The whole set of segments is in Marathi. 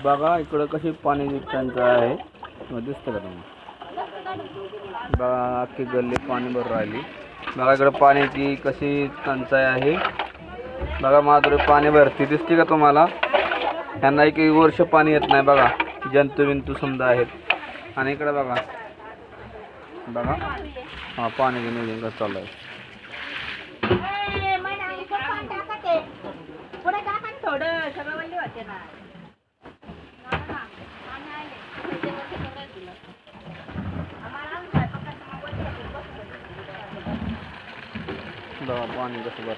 बघा इकडं कशी पाणी टंचाई आहे, दिसतं का तुम्हाला? बघा अख्खी गल्ली पाणी भरून राहिली. बघा इकडं पाण्याची कशी टंचाई आहे. बघा माधुरी पाणी भरती दिसते का तुम्हाला? त्यांना एक वर्ष पाणी येत नाही. बघा जंतू बिंतू समजा आहेत. आणि इकडे बघा बघा हा पाण्याचं नियोजन कसं चालू आहे. बघा पाणी कसं भर.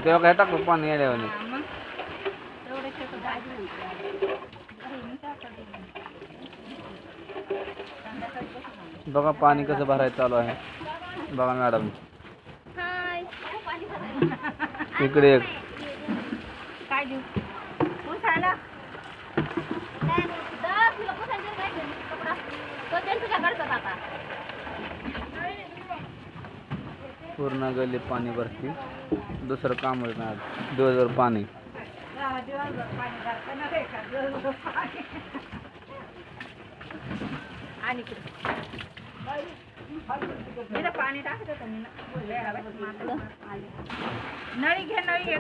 तेव्हा काय टाकतो पाणी आल्यावर. बघा पाणी कसं भरायचं चालू आहे. बघा मॅडम इकडे एक पूर्ण गल्ली पाणी भरती. दुसरं कामच नाही, दिवसभर पाणी. पाणी टाकत नळी घे नळी घे.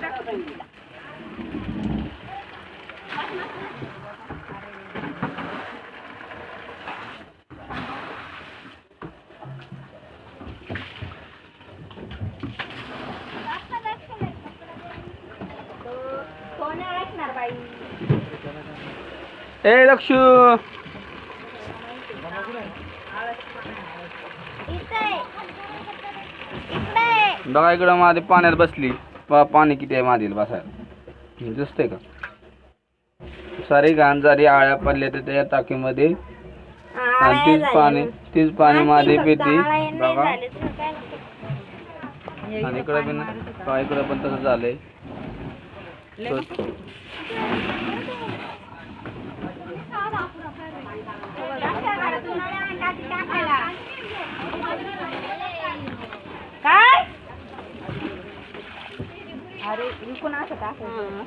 ए लक्षू बघा इकडं माझी पाण्यात बसली. बघा पाणी किती आहे माझी बसायला, दिसतंय का? सारी घाण झाली, आळ्या पडल्या तर त्या टाकीमध्ये. आणि तीच पाणी माझी पिती. बघा आणि इकडं पण तसं झालंय. काय अरे इकडून असं टाकायचं.